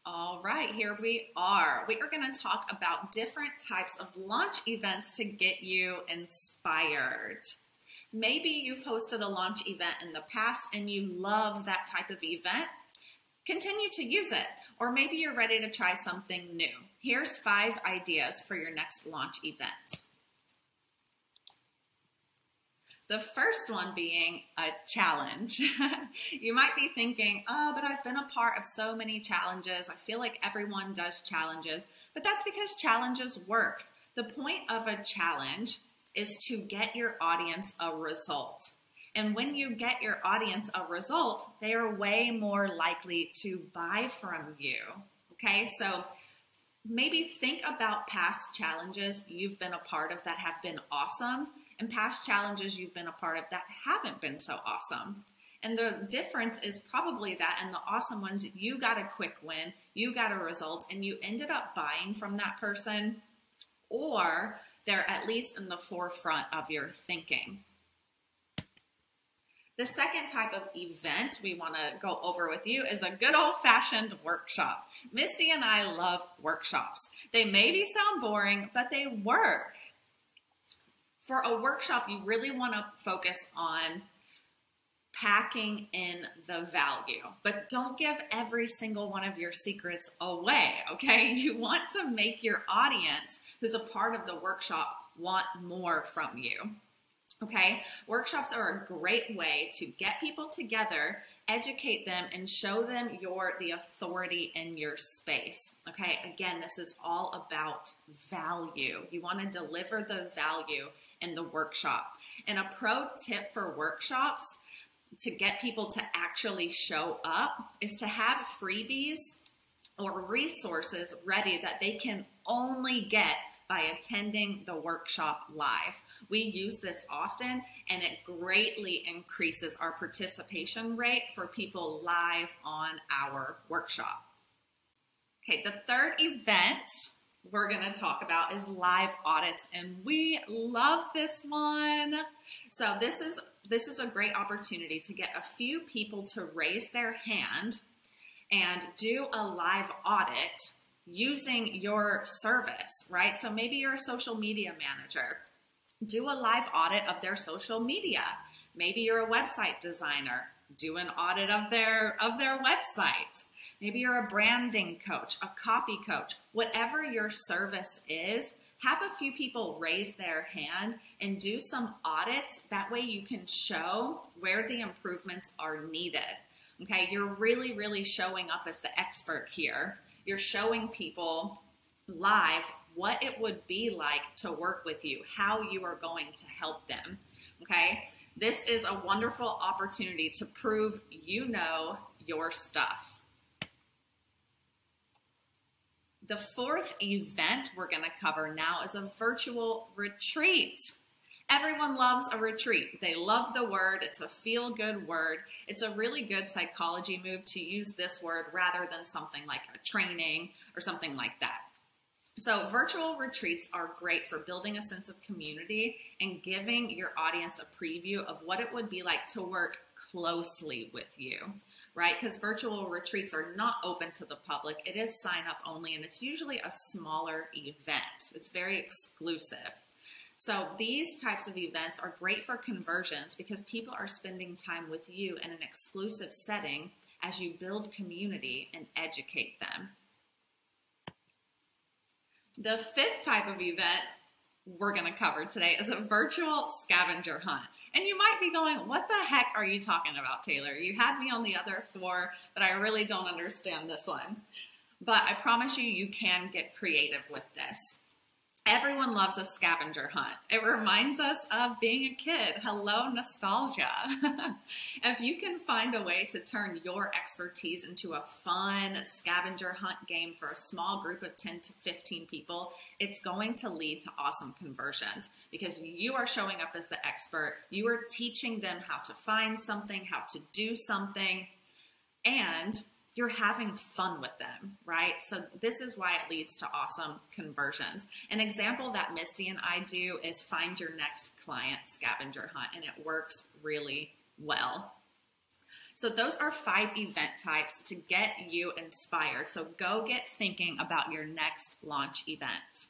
All right, here we are. We are going to talk about different types of launch events to get you inspired. Maybe you've hosted a launch event in the past and you love that type of event. Continue to use it. Or maybe you're ready to try something new. Here's 5 ideas for your next launch event. The first one being a challenge. You might be thinking, oh, but I've been a part of so many challenges. I feel like everyone does challenges, but that's because challenges work. The point of a challenge is to get your audience a result. And when you get your audience a result, they are way more likely to buy from you. Okay, so maybe think about past challenges you've been a part of that have been awesome, and past challenges you've been a part of that haven't been so awesome. And the difference is probably that in the awesome ones, you got a quick win, you got a result, and you ended up buying from that person, or they're at least in the forefront of your thinking. The second type of event we want to go over with you is a good old-fashioned workshop. Misty and I love workshops. They maybe sound boring, but they work. For a workshop, you really want to focus on packing in the value, but don't give every single one of your secrets away, okay? You want to make your audience who's a part of the workshop want more from you, okay? Workshops are a great way to get people together, educate them, and show them the authority in your space, okay? Again, this is all about value. You want to deliver the value in the workshop. And a pro tip for workshops to get people to actually show up is to have freebies or resources ready that they can only get by attending the workshop live. We use this often, and it greatly increases our participation rate for people live on our workshop. Okay, the third event we're going to talk about is live audits, and we love this one. So this is a great opportunity to get a few people to raise their hand and do a live audit using your service, right? So maybe you're a social media manager. Do a live audit of their social media. Maybe you're a website designer. Do an audit of their website. Maybe you're a branding coach, a copy coach. Whatever your service is, have a few people raise their hand and do some audits. That way you can show where the improvements are needed. Okay, you're really, really showing up as the expert here. You're showing people live what it would be like to work with you, how you are going to help them. Okay, this is a wonderful opportunity to prove you know your stuff. The fourth event we're going to cover now is a virtual retreat. Everyone loves a retreat. They love the word. It's a feel-good word. It's a really good psychology move to use this word rather than something like a training or something like that. So virtual retreats are great for building a sense of community and giving your audience a preview of what it would be like to work closely with you, right? Because virtual retreats are not open to the public. It is sign up only, and it's usually a smaller event. It's very exclusive. So these types of events are great for conversions because people are spending time with you in an exclusive setting as you build community and educate them. The fifth type of event we're going to cover today is a virtual scavenger hunt. And you might be going, what the heck are you talking about, Taylor? You had me on the other 4, but I really don't understand this one. But I promise you, you can get creative with this. Everyone loves a scavenger hunt. It reminds us of being a kid. Hello, nostalgia. If you can find a way to turn your expertise into a fun scavenger hunt game for a small group of 10 to 15 people, it's going to lead to awesome conversions because you are showing up as the expert. You are teaching them how to find something, how to do something, and you're having fun with them, right? So this is why it leads to awesome conversions. An example that Misty and I do is find your next client scavenger hunt, and it works really well. So those are 5 event types to get you inspired. So go get thinking about your next launch event.